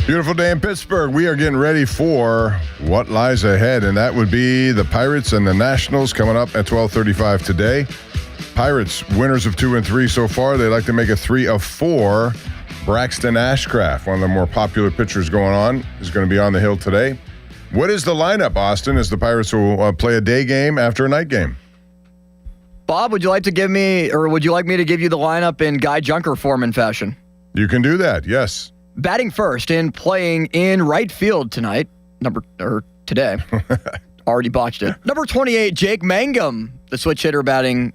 Beautiful day in Pittsburgh. We are getting ready for what lies ahead, and that would be the Pirates and the Nationals coming up at 12:35 today. Pirates, winners of 2 and 3 so far. They like to make it 3 of 4. Braxton Ashcraft, one of the more popular pitchers going on, is going to be on the hill today. What is the lineup, Austin, as the Pirates will play a day game after a night game? Bob, would you like me to give you the lineup in Guy Junker form and fashion? You can do that, yes. Batting first and playing in right field tonight, today. Already botched it. Number 28, Jake Mangum, the switch hitter batting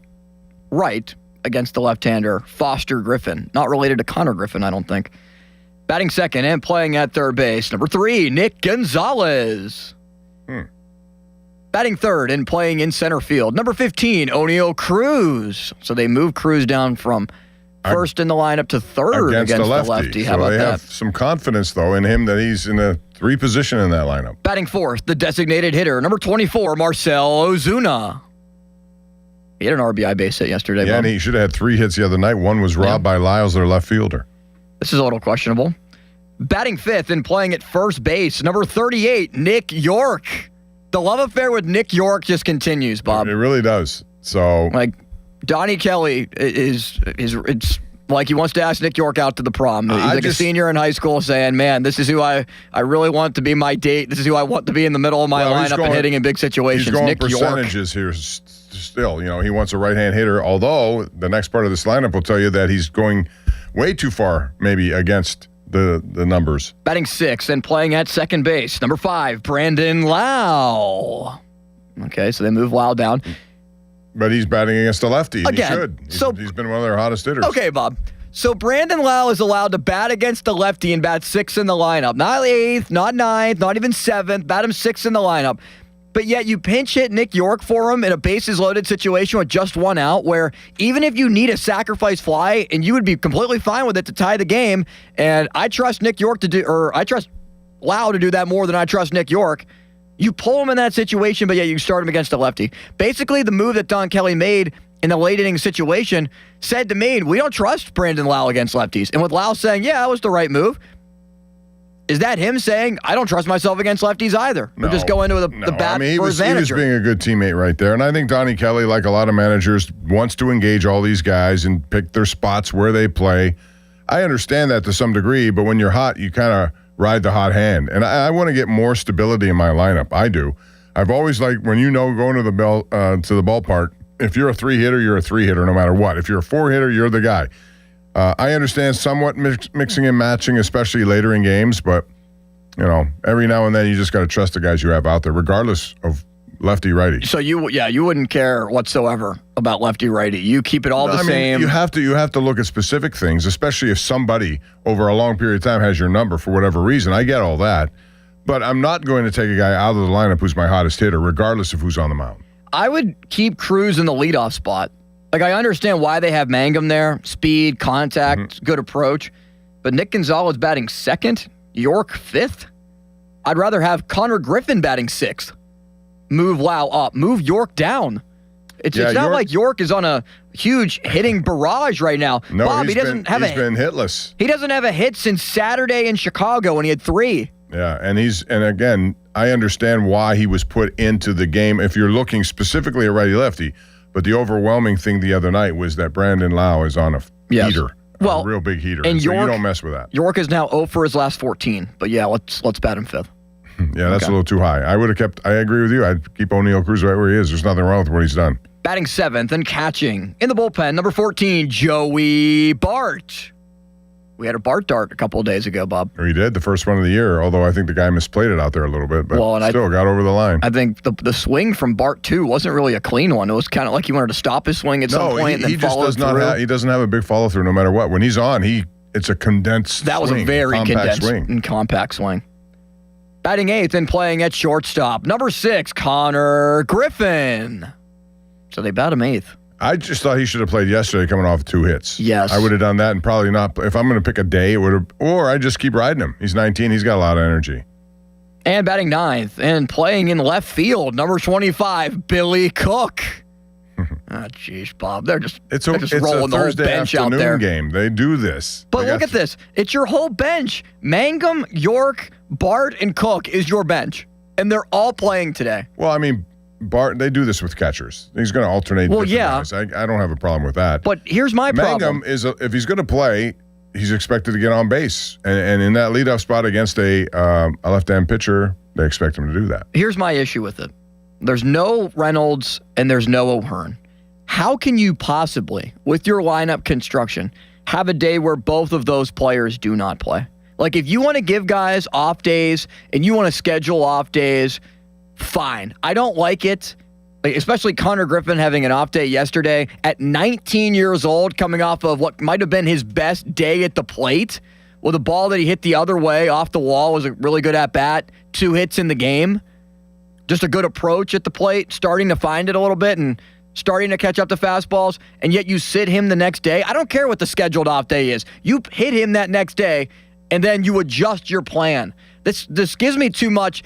right against the left-hander, Foster Griffin. Not related to Connor Griffin, I don't think. Batting second and playing at third base, number 3, Nick Gonzalez. Batting third and playing in center field, number 15, Oneil Cruz. So they moved Cruz down from first in the lineup to third against the lefty. How about that? They have some confidence, though, in him that he's in a 3 position in that lineup. Batting fourth, the designated hitter, number 24, Marcell Ozuna. He had an RBI base hit yesterday. Yeah, Bob. and he should have had 3 hits the other night. One was robbed by Lyles, their left fielder. This is a little questionable. Batting fifth and playing at first base, number 38, Nick York. The love affair with Nick York just continues, Bob. It really does. So, Donnie Kelly it's like he wants to ask Nick York out to the prom. He's a senior in high school saying, man, this is who I really want to be my date. This is who I want to be in the middle of my lineup and hitting in big situations. He's going Nick percentages York. Here still. He wants a right-hand hitter, although the next part of this lineup will tell you that he's going way too far maybe against the numbers. Batting sixth and playing at second base, number 5, Brandon Lau. Okay, so they move Lau down. But he's batting against a lefty. Again, he should. He's been one of their hottest hitters. Okay, Bob. So Brandon Lau is allowed to bat against the lefty and bat 6th in the lineup. Not 8th, not 9th, not even 7th. Bat him 6th in the lineup. But yet you pinch hit Nick York for him in a bases-loaded situation with just 1 out, where even if you need a sacrifice fly, and you would be completely fine with it to tie the game, and I trust Nick York I trust Lau to do that more than I trust Nick York. You pull him in that situation, but yet you start him against a lefty. Basically, the move that Don Kelly made in the late inning situation said to me, we don't trust Brandon Lau against lefties. And with Lau saying, yeah, that was the right move, is that him saying, I don't trust myself against lefties either? No, or just go into the bat for his manager? He was being a good teammate right there. And I think Donnie Kelly, like a lot of managers, wants to engage all these guys and pick their spots where they play. I understand that to some degree, but when you're hot, you kind of ride the hot hand. And I want to get more stability in my lineup. I do. I've always liked when going to the ballpark, if you're a 3-hitter, you're a 3-hitter no matter what. If you're a 4-hitter, you're the guy. I understand somewhat mixing and matching, especially later in games, but every now and then you just got to trust the guys you have out there, regardless of lefty-righty. So you wouldn't care whatsoever about lefty-righty. You keep it all the same. You have to look at specific things, especially if somebody over a long period of time has your number for whatever reason. I get all that, but I'm not going to take a guy out of the lineup who's my hottest hitter, regardless of who's on the mound. I would keep Cruz in the leadoff spot. I understand why they have Mangum there. Speed, contact, good approach. But Nick Gonzalez batting second, York 5th. I'd rather have Connor Griffin batting 6th. Move Lau up. Move York down. It's not like York is on a huge hitting barrage right now. No, Bob, he's been hitless. He doesn't have a hit since Saturday in Chicago when he had 3. Yeah, and again, I understand why he was put into the game if you're looking specifically at righty-lefty. But the overwhelming thing the other night was that Brandon Lau is on a heater, a real big heater. And so you don't mess with that. York is now 0 for his last 14. But yeah, let's bat him 5th. Yeah, that's a little too high. I agree with you. I'd keep Oneil Cruz right where he is. There's nothing wrong with what he's done. Batting 7th and catching in the bullpen, number 14, Joey Bart. We had a Bart dart a couple of days ago, Bob. He did, the first one of the year, although I think the guy misplayed it out there a little bit, but still got over the line. I think the swing from Bart, too, wasn't really a clean one. It was kind of like he wanted to stop his swing at some point and then follow through. He doesn't have a big follow-through no matter what. When he's on, it's a condensed That was swing, a very condensed swing. and compact swing. Batting 8th and playing at shortstop, number 6, Connor Griffin. So they bat him 8th. I just thought he should have played yesterday coming off 2 hits. Yes. I would have done that and probably not. If I'm going to pick a day, it would have, or I just keep riding him. He's 19. He's got a lot of energy. And batting 9th and playing in left field, number 25, Billy Cook. Oh, jeez, Bob. They're just It's they're a, just it's rolling a the whole Thursday bench out afternoon there. game. They do this. But They look got at this. It's your whole bench. Mangum, York, Bart, and Cook is your bench. And they're all playing today. Well, I mean, Bart, they do this with catchers. He's going to alternate. Well, different yeah. guys. I don't have a problem with that. But here's my problem. Mangum if he's going to play, he's expected to get on base, and in that leadoff spot against a left-hand pitcher, they expect him to do that. Here's my issue with it. There's no Reynolds and there's no O'Hearn. How can you possibly, with your lineup construction, have a day where both of those players do not play? Like, if you want to give guys off days and you want to schedule off days, fine. I don't like it, like, especially Connor Griffin having an off day yesterday at 19 years old, coming off of what might have been his best day at the plate. Well, the ball that he hit the other way off the wall was a really good at-bat, 2 hits in the game. Just a good approach at the plate, starting to find it a little bit and starting to catch up to fastballs, and yet you sit him the next day. I don't care what the scheduled off day is. You hit him that next day, and then you adjust your plan. This gives me too much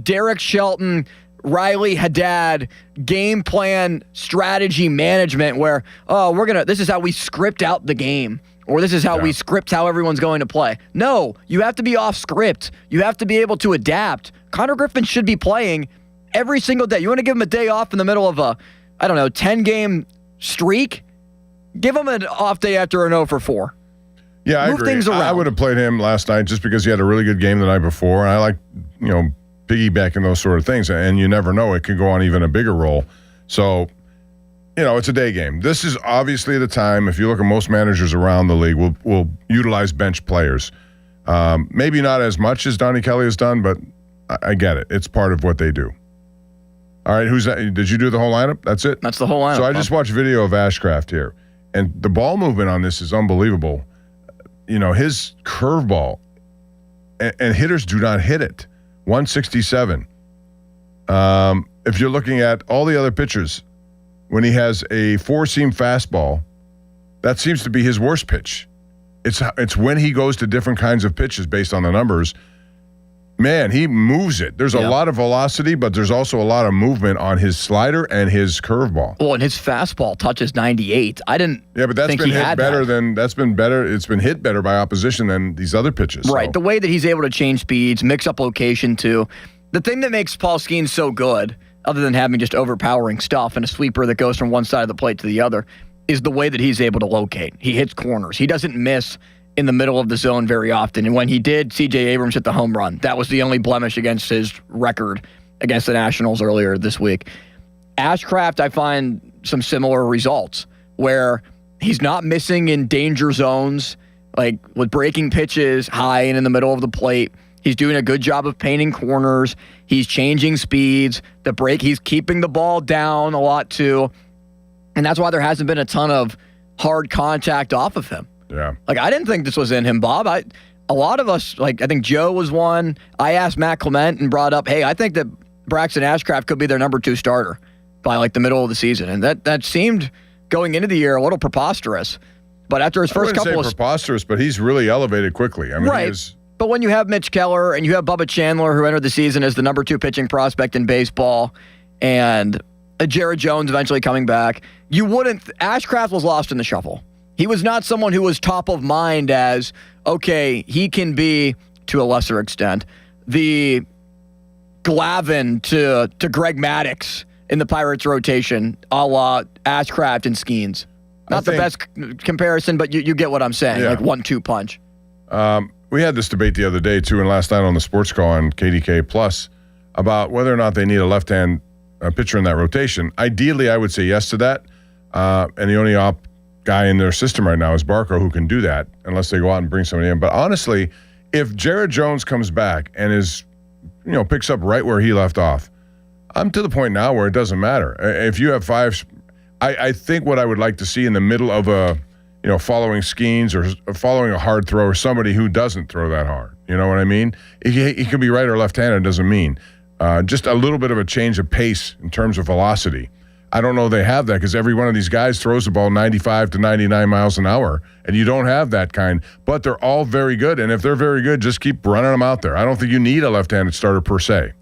Derek Shelton, Riley Haddad game plan strategy management where, this is how we script out the game, or this is how we script how everyone's going to play. No, you have to be off script. You have to be able to adapt. Connor Griffin should be playing every single day. You want to give him a day off in the middle of a, 10-game streak? Give him an off day after an 0-for-4. Yeah, I Move agree. things around. I would have played him last night just because he had a really good game the night before, and I like, piggybacking those sort of things, and you never know, it could go on even a bigger role. So, it's a day game. This is obviously the time, if you look at most managers around the league, will utilize bench players. Maybe not as much as Donnie Kelly has done, but I get it. It's part of what they do. All right, who's that? Did you do the whole lineup? That's it? That's the whole lineup. So I just watched video of Ashcraft here, and the ball movement on this is unbelievable. His curveball, and hitters do not hit it. 167. If you're looking at all the other pitchers, when he has a 4-seam fastball, that seems to be his worst pitch. It's when he goes to different kinds of pitches based on the numbers. Man, he moves it. There's a lot of velocity, but there's also a lot of movement on his slider and his curveball. Well, and his fastball touches 98. I didn't. Yeah, but that's think been he hit had better that. than that's been better. It's been hit better by opposition than these other pitches. Right. So. The way that he's able to change speeds, mix up location too. The thing that makes Paul Skeens so good, other than having just overpowering stuff and a sweeper that goes from one side of the plate to the other, is the way that he's able to locate. He hits corners. He doesn't miss in the middle of the zone very often. And when he did, C.J. Abrams hit the home run. That was the only blemish against his record against the Nationals earlier this week. Ashcraft, I find some similar results where he's not missing in danger zones, like with breaking pitches high and in the middle of the plate. He's doing a good job of painting corners. He's changing speeds. He's keeping the ball down a lot too. And that's why there hasn't been a ton of hard contact off of him. Yeah. Like, I didn't think this was in him, Bob. A lot of us, I think Joe was one. I asked Matt Clement and brought up, hey, I think that Braxton Ashcraft could be their number 2 starter by the middle of the season. And that seemed, going into the year, a little preposterous. But after his first couple of... preposterous, but he's really elevated quickly. I mean, right. But when you have Mitch Keller and you have Bubba Chandler, who entered the season as the number 2 pitching prospect in baseball, and Jared Jones eventually coming back, Ashcraft was lost in the shuffle. He was not someone who was top of mind as, okay, he can be, to a lesser extent, the Glavine to Greg Maddux in the Pirates rotation, a la Ashcraft and Skeens. Not the best comparison, but you get what I'm saying, like 1-2 punch. We had this debate the other day, too, and last night on the sports call on KDK Plus about whether or not they need a left-hand pitcher in that rotation. Ideally, I would say yes to that, and the only guy in their system right now is Barco, who can do that unless they go out and bring somebody in. But honestly, if Jared Jones comes back and picks up right where he left off, I'm to the point now where it doesn't matter. If you have 5, I think what I would like to see in the middle of a, following Skeens or following a hard throw or somebody who doesn't throw that hard. You know what I mean? He could be right or left-handed, doesn't mean. Just a little bit of a change of pace in terms of velocity. I don't know they have that because every one of these guys throws the ball 95 to 99 miles an hour, and you don't have that kind. But they're all very good, and if they're very good, just keep running them out there. I don't think you need a left-handed starter per se.